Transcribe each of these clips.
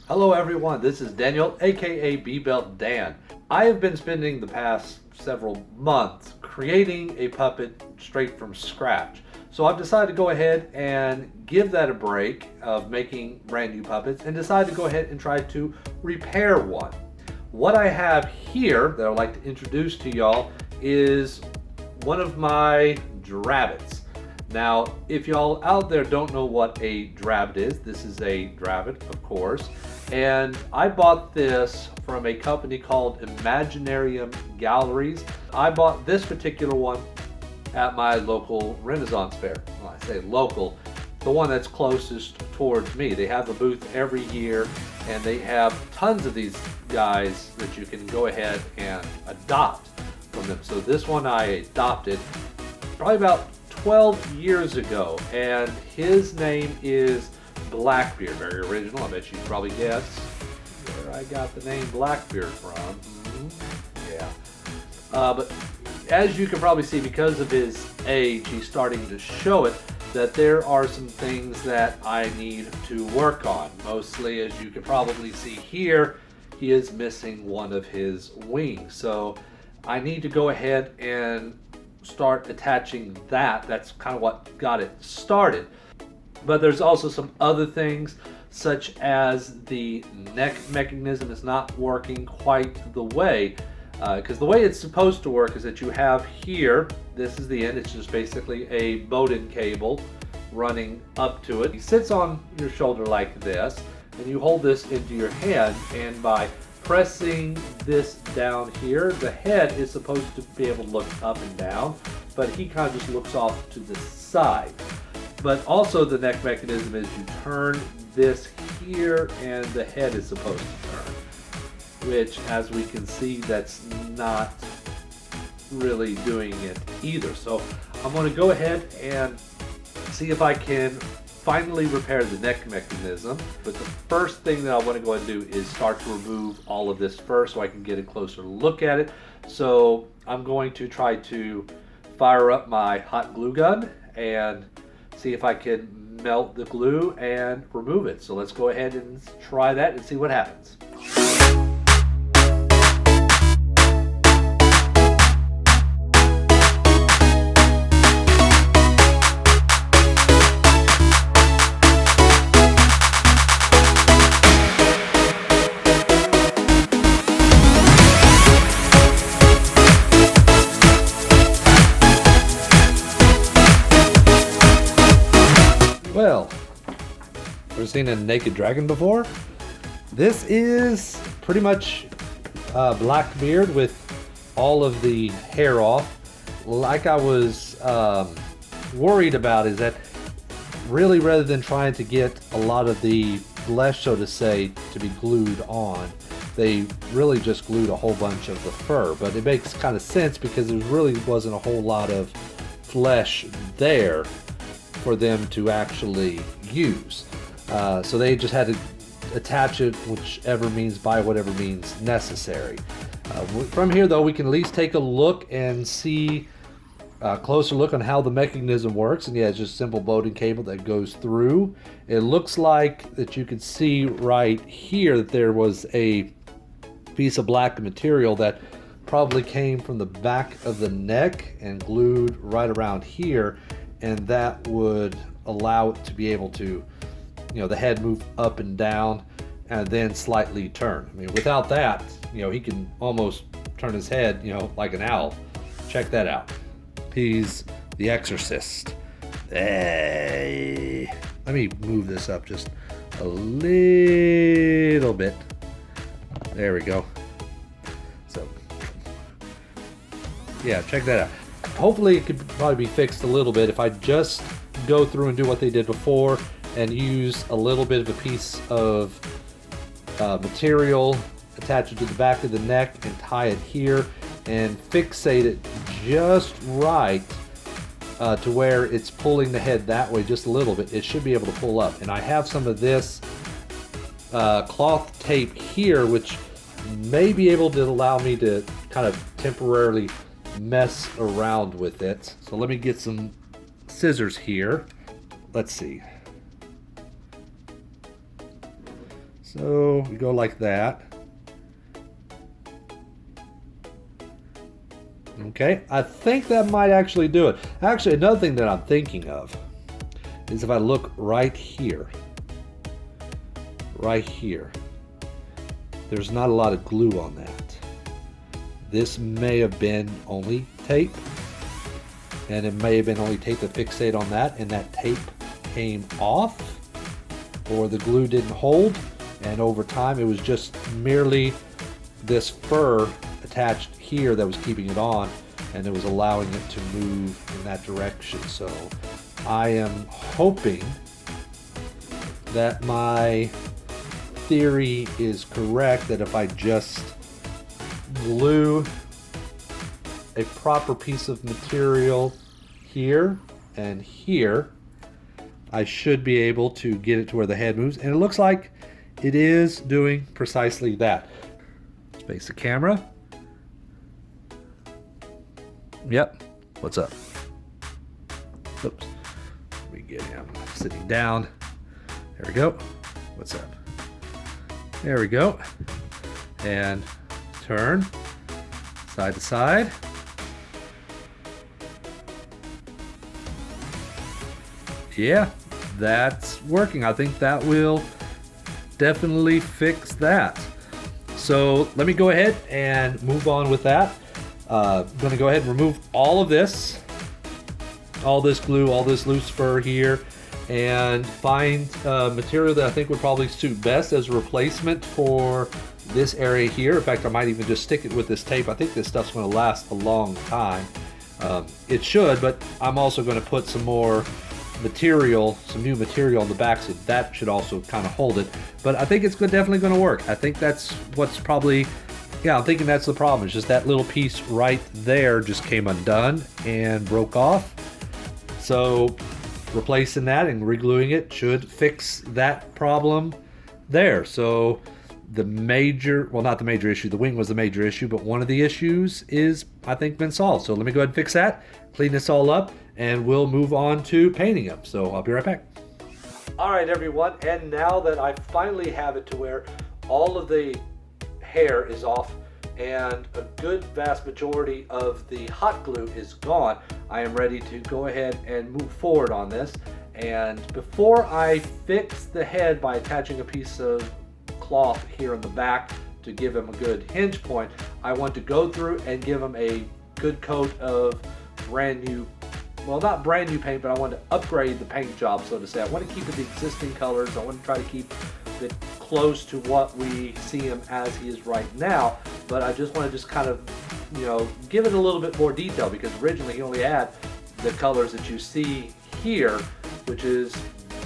Hello everyone, this is Daniel, aka B-Belt Dan. I have been spending the past several months creating a puppet straight from scratch. So I've decided to go ahead and give that a break of making brand new puppets and decided to go ahead and try to repair one. What I have here that I'd like to introduce to y'all is one of my Drabbits. Now, if y'all out there don't know what a Drabbit is, this is a Drabbit, of course. And I bought this from a company called Imaginarium Galleries. I bought this particular one at my local Renaissance fair. Well, I say local, the one that's closest towards me. They have a booth every year and they have tons of these guys that you can go ahead and adopt from them. So this one I adopted probably about 12 years ago, and his name is Blackbeard. Very original. I bet you probably guessed where I got the name Blackbeard from. Yeah. But as you can probably see, because of his age, he's starting to show it that there are some things that I need to work on. Mostly, as you can probably see here, he is missing one of his wings. So I need to go ahead and start attaching that. That's kind of what got it started. But there's also some other things, such as the neck mechanism is not working quite the way, because the way it's supposed to work is that you have here, this is the end, it's just basically a Bowden cable running up to it. He sits on your shoulder like this, and you hold this into your hand, and by pressing this down here, the head is supposed to be able to look up and down, but he kind of just looks off to the side. But also the neck mechanism is you turn this here and the head is supposed to turn, which as we can see, that's not really doing it either. So I'm going to go ahead and see if I can finally repair the neck mechanism. But the first thing that I want to go ahead and do is start to remove all of this first so I can get a closer look at it. So I'm going to try to fire up my hot glue gun and see if I can melt the glue and remove it. So let's go ahead and try that and see what happens. Well, ever seen a naked dragon before? This is pretty much Blackbeard with all of the hair off. Like I was worried about is that really, rather than trying to get a lot of the flesh, so to say, to be glued on, they really just glued a whole bunch of the fur. But it makes kind of sense because there really wasn't a whole lot of flesh there for them to actually use. So they just had to attach it by whatever means necessary. From here though, we can at least take a look and see a closer look on how the mechanism works. And yeah, it's just simple Bowden cable that goes through. It looks like that you can see right here that there was a piece of black material that probably came from the back of the neck and glued right around here, and that would allow it to be able to, the head move up and down and then slightly turn. I mean, without that, he can almost turn his head, like an owl. Check that out. He's the exorcist. Hey. Let me move this up just a little bit. There we go. So, yeah, check that out. Hopefully it could probably be fixed a little bit if I just go through and do what they did before and use a little bit of a piece of material, attach it to the back of the neck and tie it here and fixate it just right to where it's pulling the head that way just a little bit. It should be able to pull up. And I have some of this cloth tape here, which may be able to allow me to kind of temporarily mess around with it. So let me get some scissors here. Let's see. So we go like that. Okay, I think that might actually do it. Actually, another thing that I'm thinking of is if I look right here, there's not a lot of glue on that. This may have been only tape, and it may have been only tape to fixate on that, and that tape came off, or the glue didn't hold, and over time it was just merely this fur attached here that was keeping it on, and it was allowing it to move in that direction. So I am hoping that my theory is correct, that if I just glue a proper piece of material here and here, I should be able to get it to where the head moves, and it looks like it is doing precisely that. Let's face the camera. Yep. What's up? Oops. Let me get him sitting down. There we go. What's up? There we go. And turn side to side. Yeah, that's working. I think that will definitely fix that. So let me go ahead and move on with that. I'm going to go ahead and remove all of this, all this glue, all this loose fur here, and find material that I think would probably suit best as a replacement for this area here. In fact, I might even just stick it with this tape. I think this stuff's going to last a long time. It should, but I'm also going to put some more material, some new material on the back, so that should also kind of hold it. But I think it's definitely going to work. I think that's what's probably, yeah, I'm thinking that's the problem. It's just that little piece right there just came undone and broke off. So replacing that and regluing it should fix that problem there. So the major, well, not the major issue, the wing was the major issue, but one of the issues is, I think, been solved. So let me go ahead and fix that, clean this all up, and we'll move on to painting them. So I'll be right back. All right, everyone, and now that I finally have it to where all of the hair is off and a good vast majority of the hot glue is gone, I am ready to go ahead and move forward on this. And before I fix the head by attaching a piece of cloth here in the back to give him a good hinge point, I want to go through and give him a good coat of brand new, well, not brand new paint, but I want to upgrade the paint job, so to say. I want to keep it the existing colors. I want to try to keep it close to what we see him as he is right now, but I just want to kind of, you know, give it a little bit more detail, because originally he only had the colors that you see here, which is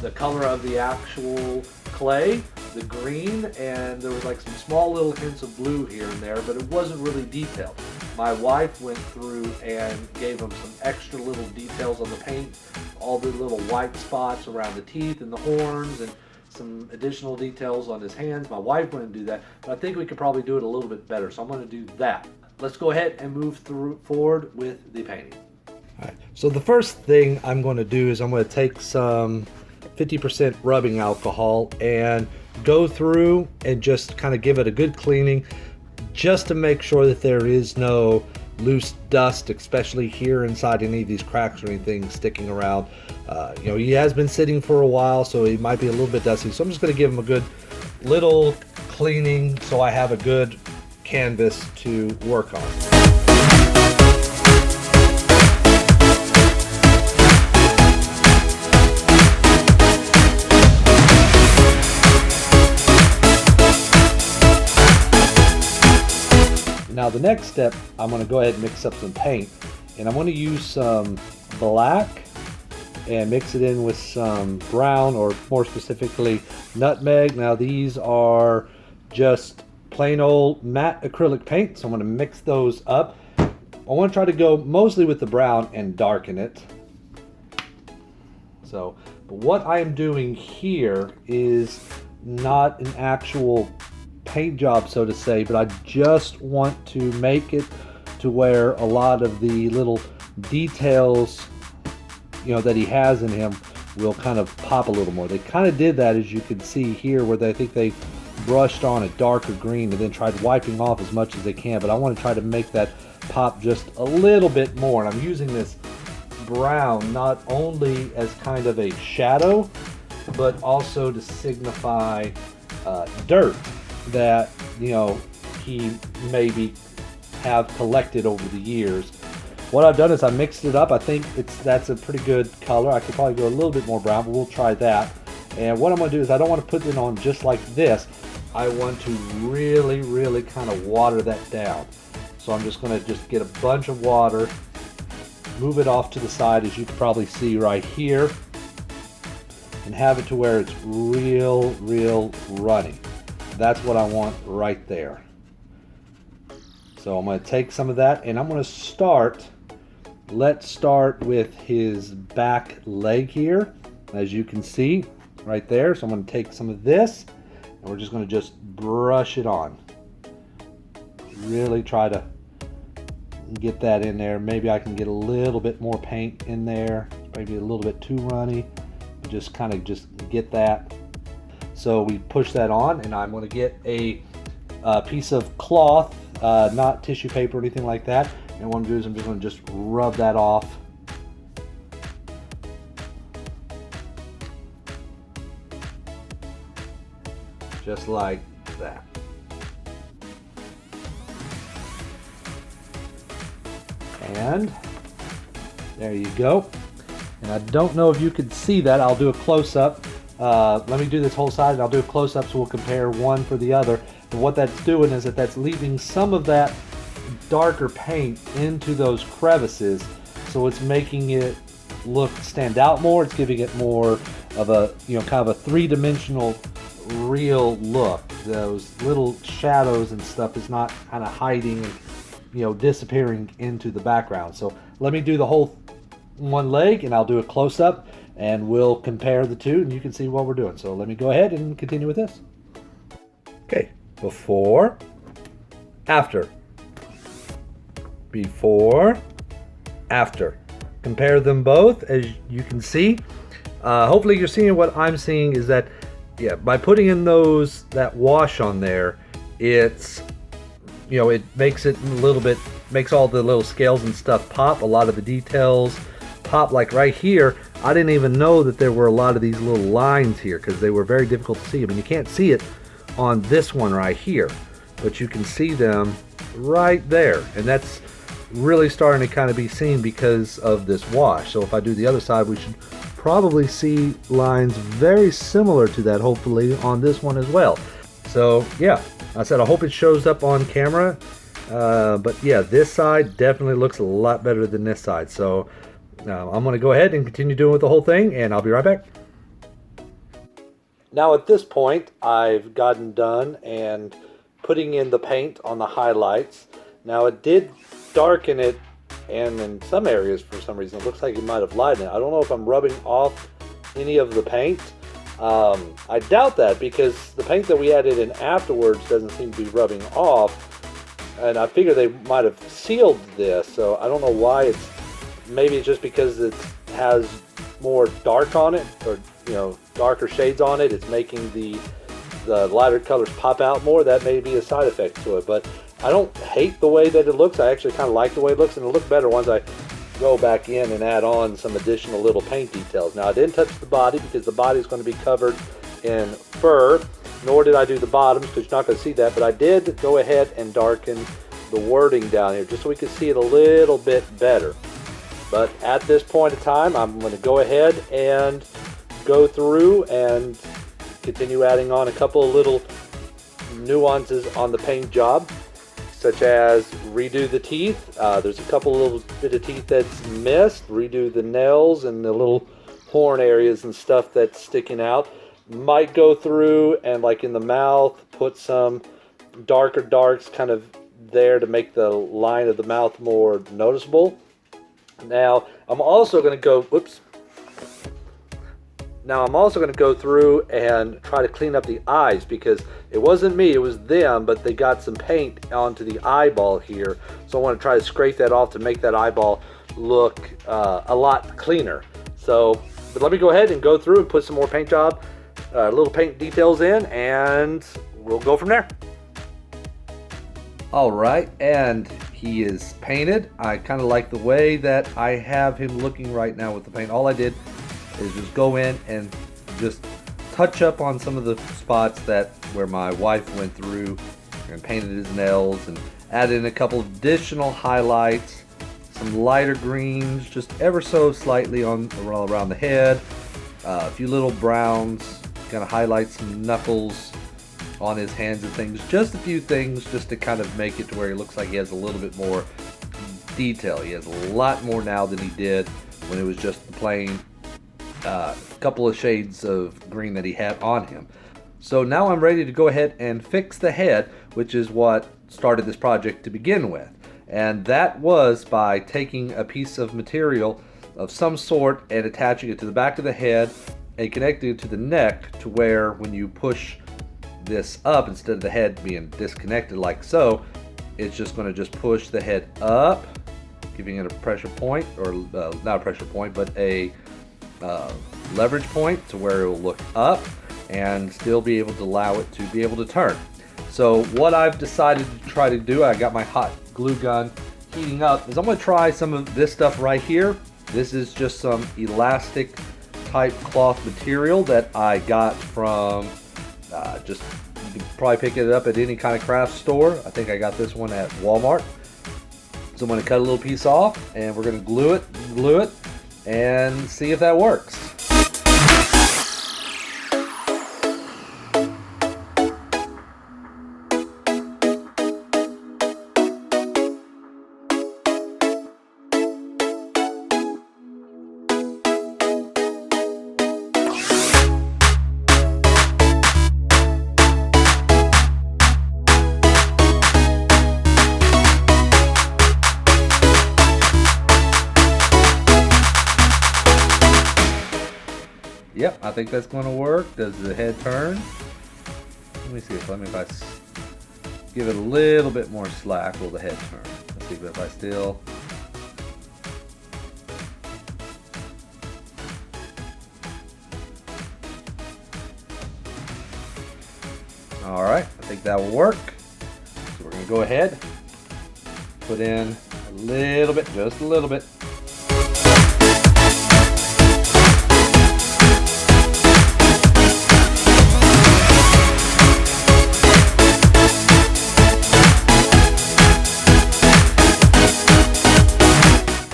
the color of the actual clay, the green, and there was like some small little hints of blue here and there, but it wasn't really detailed. My wife went through and gave him some extra little details on the paint, all the little white spots around the teeth and the horns, and some additional details on his hands. My wife wouldn't do that, but I think we could probably do it a little bit better, so I'm going to do that. Let's go ahead and move forward with the painting. All right, so the first thing I'm going to do is I'm going to take some 50% rubbing alcohol and go through and just kind of give it a good cleaning, just to make sure that there is no loose dust, especially here inside any of these cracks or anything sticking around. You know, he has been sitting for a while, so he might be a little bit dusty. So I'm just going to give him a good little cleaning so I have a good canvas to work on. Now the next step, I'm going to go ahead and mix up some paint, and I'm going to use some black and mix it in with some brown, or more specifically nutmeg. Now these are just plain old matte acrylic paint, so I'm going to mix those up. I want to try to go mostly with the brown and darken it. So, but what I am doing here is not an actual paint job, so to say, but I just want to make it to where a lot of the little details, you know, that he has in him will kind of pop a little more. They kind of did that, as you can see here, where I think they brushed on a darker green and then tried wiping off as much as they can, but I want to try to make that pop just a little bit more. And I'm using this brown not only as kind of a shadow, but also to signify dirt that, you know, he maybe have collected over the years. What I've done is I mixed it up. I think that's a pretty good color. I could probably go a little bit more brown, but we'll try that. And what I'm going to do is I don't want to put it on just like this. I want to really kind of water that down. So I'm just going to just get a bunch of water, move it off to the side, as you can probably see right here, and have it to where it's real runny. That's what I want right there. So I'm going to take some of that and I'm going to start. Let's start with his back leg here, as you can see right there. So I'm going to take some of this and we're just going to just brush it on. Really try to get that in there. Maybe I can get a little bit more paint in there. Maybe a little bit too runny. Just kind of just get that. So we push that on, and I'm going to get a piece of cloth, not tissue paper or anything like that. And what I'm doing is I'm just going to just rub that off. Just like that. And there you go. And I don't know if you can see that. I'll do a close-up. Let me do this whole side and I'll do a close-up so we'll compare one for the other. And what that's doing is that's leaving some of that darker paint into those crevices, so it's making it stand out more. It's giving it more of a, you know, kind of a three-dimensional real look. Those little shadows and stuff is not kind of hiding and, you know, disappearing into the background. So let me do the whole one leg and I'll do a close-up and we'll compare the two and you can see what we're doing. So let me go ahead and continue with this. Okay, before, after, before, after. Compare them both, as you can see. Hopefully you're seeing what I'm seeing is that, yeah, by putting in that wash on there, it's, you know, it makes it a little bit, makes all the little scales and stuff pop. A lot of the details pop, like right here. I didn't even know that there were a lot of these little lines here because they were very difficult to see. I mean, you can't see it on this one right here, but you can see them right there. And that's really starting to kind of be seen because of this wash. So if I do the other side, we should probably see lines very similar to that, hopefully, on this one as well. So yeah, I said I hope it shows up on camera. But yeah, this side definitely looks a lot better than this side. So I'm going to go ahead and continue doing with the whole thing, and I'll be right back. Now at this point, I've gotten done and putting in the paint on the highlights. Now it did darken it, and in some areas for some reason it looks like it might have lightened it. I don't know if I'm rubbing off any of the paint. I doubt that because the paint that we added in afterwards doesn't seem to be rubbing off, and I figure they might have sealed this, so I don't know why it's, maybe it's just because it has more dark on it, or, you know, darker shades on it. It's making the lighter colors pop out more. That may be a side effect to it, but I don't hate the way that it looks. I actually kind of like the way it looks, and it'll look better once I go back in and add on some additional little paint details. Now I didn't touch the body because the body is going to be covered in fur, nor did I do the bottoms because you're not going to see that, but I did go ahead and darken the wording down here just so we could see it a little bit better. But at this point in time, I'm going to go ahead and go through and continue adding on a couple of little nuances on the paint job, such as redo the teeth. There's a couple little bit of teeth that's missed. Redo the nails and the little horn areas and stuff that's sticking out. Might go through and, like in the mouth, put some darker darks kind of there to make the line of the mouth more noticeable. Now I'm also going to go, Now I'm also going to go through and try to clean up the eyes because it wasn't me, it was them, but they got some paint onto the eyeball here. So I want to try to scrape that off to make that eyeball look a lot cleaner. So, but let me go ahead and go through and put some more paint job, little paint details in, and we'll go from there. All right, and he is painted. I kind of like the way that I have him looking right now with the paint. All I did is just go in and just touch up on some of the spots where my wife went through and painted his nails, and added in a couple of additional highlights, some lighter greens, just ever so slightly around the head, a few little browns, kind of highlight some knuckles on his hands and things, just a few things just to kind of make it to where he looks like he has a little bit more detail. He has a lot more now than he did when it was just the plain couple of shades of green that he had on him. So now I'm ready to go ahead and fix the head, which is what started this project to begin with. And that was by taking a piece of material of some sort and attaching it to the back of the head and connecting it to the neck, to where when you push this up, instead of the head being disconnected like so, it's just going to just push the head up, giving it a pressure point, or not a pressure point, but a leverage point, to where it will look up and still be able to allow it to be able to turn. So what I've decided to try to do, I got my hot glue gun heating up, is I'm going to try some of this stuff right here. This is just some elastic type cloth material that I got from you can probably pick it up at any kind of craft store. I think I got this one at Walmart. So I'm going to cut a little piece off, and we're going to glue it and see if that works. Yep, I think that's going to work. Does the head turn? Let me see if I give it a little bit more slack, will the head turn? Let's see if I still. All right, I think that will work. So we're going to go ahead, put in a little bit, just a little bit.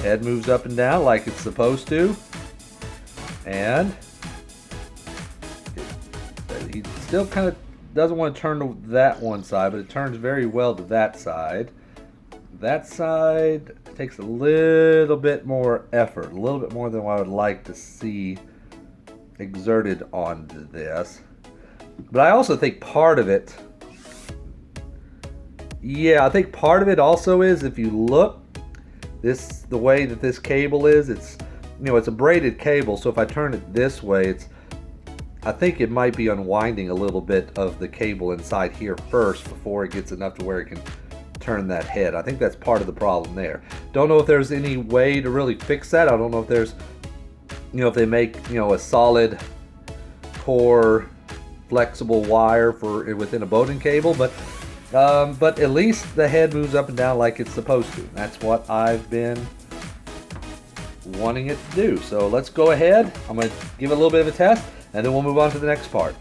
Head moves up and down like it's supposed to, and he still kind of doesn't want to turn to that one side, but it turns very well to that side. That side takes a little bit more effort, a little bit more than what I would like to see exerted onto this. But I also think part of it, I think part of it also is, if you look, the way that this cable is, it's a braided cable, so if I turn it this way, I think it might be unwinding a little bit of the cable inside here first before it gets enough to where it can turn that head. I think that's part of the problem there. Don't know if there's any way to really fix that. I don't know if there's, if they make, a solid core flexible wire for within a boating cable, but at least the head moves up and down like it's supposed to. That's what I've been wanting it to do. So let's go ahead. I'm going to give it a little bit of a test, and then we'll move on to the next part.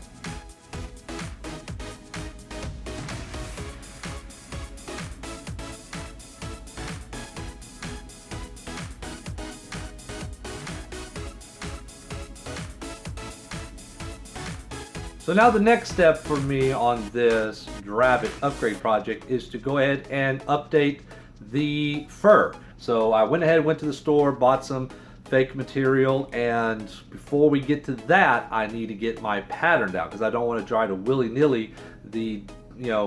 So now the next step for me on this Drabbit upgrade project is to go ahead and update the fur. So I went to the store, bought some fake material, and before we get to that, I need to get my pattern down, because I don't want to try to willy-nilly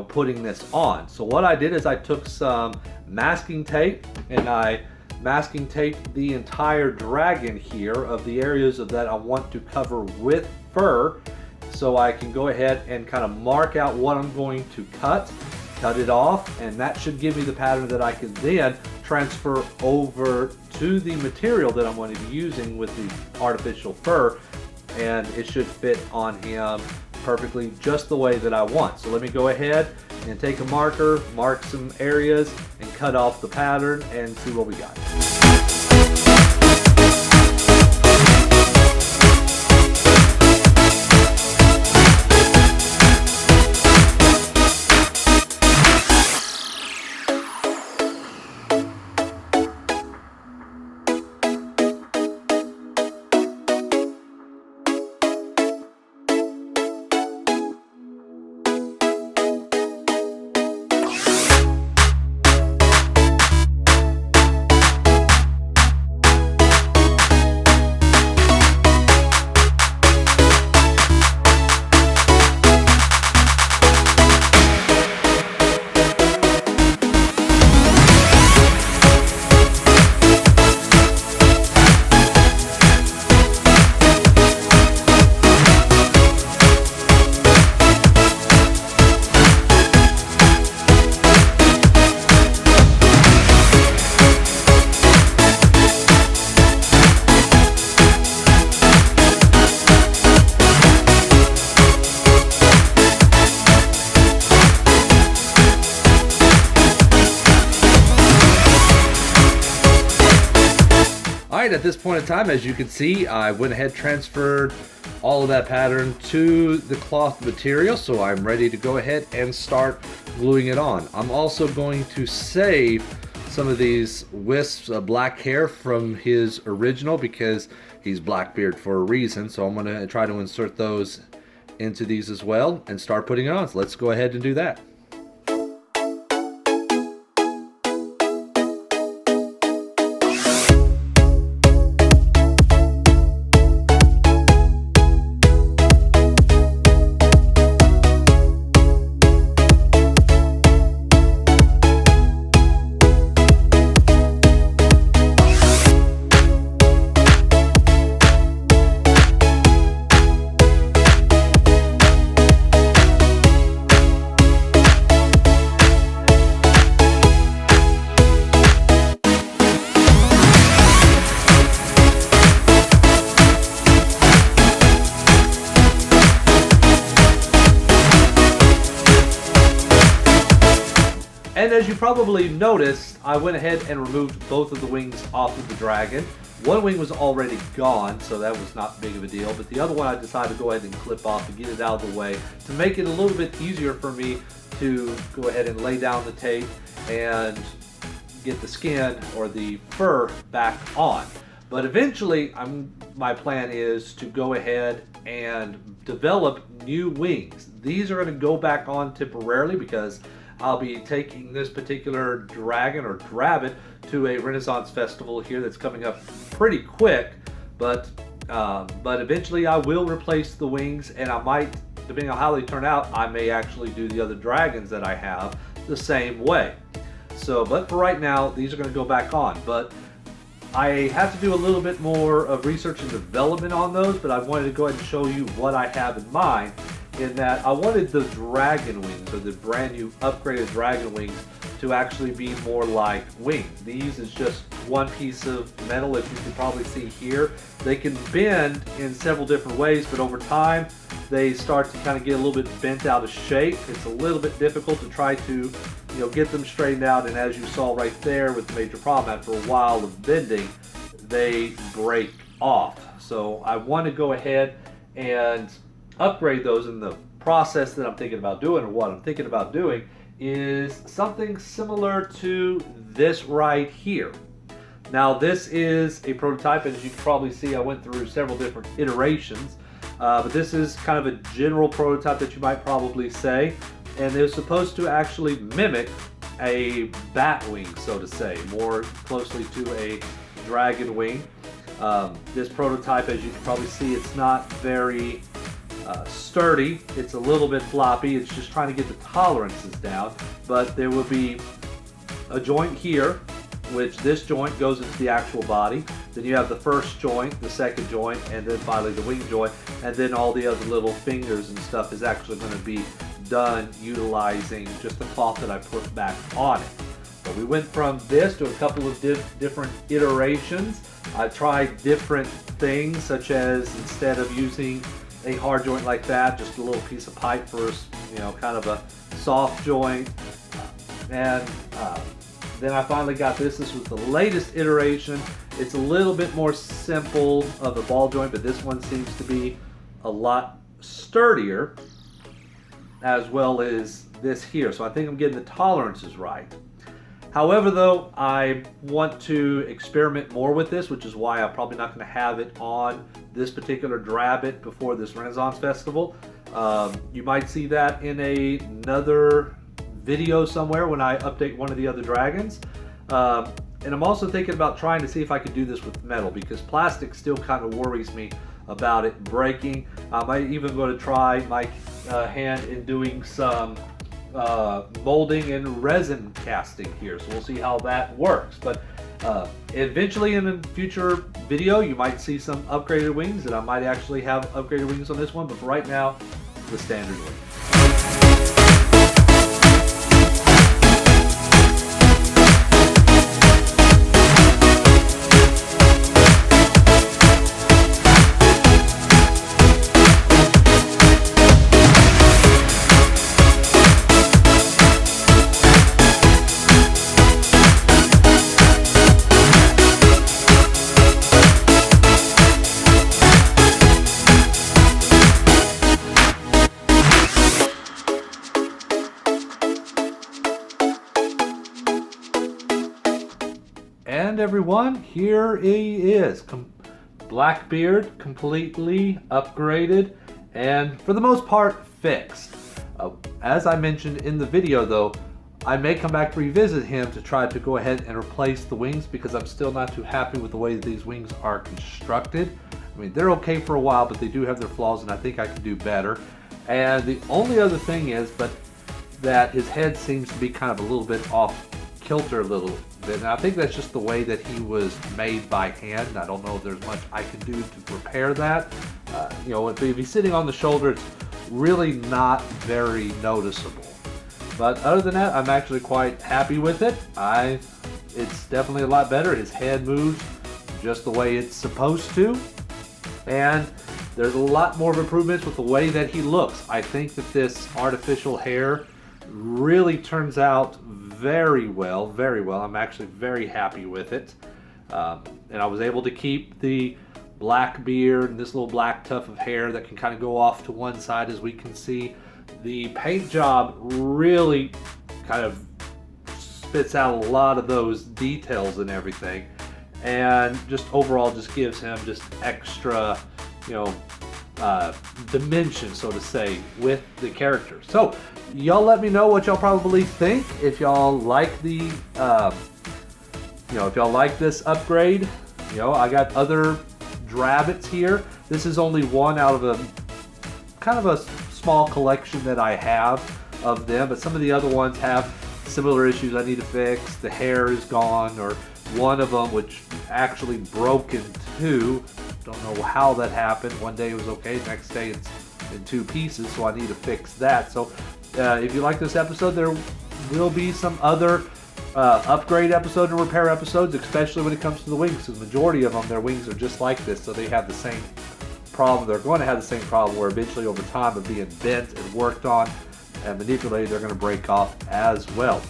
putting this on. So what I did is I took some masking tape, and I masking taped the entire dragon here of the areas that I want to cover with fur, so I can go ahead and kind of mark out what I'm going to cut it off, and that should give me the pattern that I can then transfer over to the material that I'm going to be using with the artificial fur, and it should fit on him perfectly just the way that I want. So let me go ahead and take a marker, mark some areas, and cut off the pattern and see what we got. Alright, at this point in time, as you can see, I went ahead and transferred all of that pattern to the cloth material, so I'm ready to go ahead and start gluing it on. I'm also going to save some of these wisps of black hair from his original because he's Blackbeard for a reason, so I'm going to try to insert those into these as well and start putting it on. So let's go ahead and do that. And as you probably noticed, I went ahead and removed both of the wings off of the dragon. One wing was already gone, so that was not big of a deal, but the other one I decided to go ahead and clip off and get it out of the way to make it a little bit easier for me to go ahead and lay down the tape and get the skin or the fur back on. But eventually, my plan is to go ahead and develop new wings. These are going to go back on temporarily because I'll be taking this particular dragon or Drabbit to a Renaissance festival here that's coming up pretty quick, but eventually I will replace the wings, and I might, depending on how they turn out, I may actually do the other dragons that I have the same way. So, but for right now, these are going to go back on, but I have to do a little bit more of research and development on those, but I wanted to go ahead and show you what I have in mind. In that I wanted the dragon wings, or the brand new upgraded dragon wings, to actually be more like wings. These is just one piece of metal, as you can probably see here. They can bend in several different ways, but over time they start to kind of get a little bit bent out of shape. It's a little bit difficult to try to get them straightened out, and as you saw right there with the major problem, after a while of bending, they break off. So I want to go ahead and upgrade those, in the process that I'm thinking about doing, or what I'm thinking about doing, is something similar to this right here. Now this is a prototype, and as you can probably see, I went through several different iterations, but this is kind of a general prototype that you might probably say, and it's supposed to actually mimic a bat wing, so to say, more closely to a dragon wing. This prototype, as you can probably see, it's not very sturdy. It's a little bit floppy. It's just trying to get the tolerances down, but there will be a joint here, which this joint goes into the actual body. Then you have the first joint, the second joint, and then finally the wing joint, and then all the other little fingers and stuff is actually going to be done utilizing just the cloth that I put back on it. So we went from this to a couple of different iterations. I tried different things, such as instead of using a hard joint like that, just a little piece of pipe for, kind of a soft joint. And then I finally got this. This was the latest iteration. It's a little bit more simple of a ball joint, but this one seems to be a lot sturdier, as well as this here. So I think I'm getting the tolerances right. However, though, I want to experiment more with this, which is why I'm probably not going to have it on this particular Drabbit before this Renaissance Festival. You might see that in another video somewhere when I update one of the other dragons. And I'm also thinking about trying to see if I could do this with metal, because plastic still kind of worries me about it breaking. I might even go to try my hand in doing some molding and resin casting here, so we'll see how that works. But eventually in a future video you might see some upgraded wings, and I might actually have upgraded wings on this one, but for right now, the standard wing. And everyone, here he is, Blackbeard, completely upgraded and for the most part fixed. As I mentioned in the video though, I may come back to revisit him to try to go ahead and replace the wings, because I'm still not too happy with the way that these wings are constructed. I mean, they're okay for a while, but they do have their flaws, and I think I can do better. And the only other thing is, that his head seems to be kind of a little bit off kilter a little bit, and I think that's just the way that he was made by hand. I don't know if there's much I can do to repair that. If he's sitting on the shoulder, it's really not very noticeable. But other than that, I'm actually quite happy with it. It's definitely a lot better. His head moves just the way it's supposed to, and there's a lot more improvements with the way that he looks. I think that this artificial hair really turns out very well, very well. I'm actually very happy with it. And I was able to keep the black beard and this little black tuft of hair that can kind of go off to one side, as we can see. The paint job really kind of spits out a lot of those details and everything, and just overall just gives him just extra, dimension, so to say, with the character. So y'all let me know what y'all probably think. If y'all like the if y'all like this upgrade. I got other Drabbits here. This is only one out of a kind of a small collection that I have of them, but some of the other ones have similar issues I need to fix. The hair is gone, or one of them which actually broke in two. Don't know how that happened. One day it was okay, next day it's in two pieces, so I need to fix that. So if you like this episode, there will be some other upgrade episodes and repair episodes, especially when it comes to the wings, because the majority of them, their wings are just like this, so they have the same problem. They're going to have the same problem where eventually over time of being bent and worked on and manipulated, they're going to break off as well.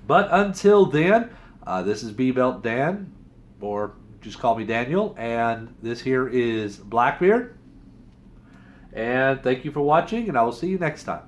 But until then, this is B-Belt Dan, or just call me Daniel, and this here is Blackbeard. And thank you for watching, and I will see you next time.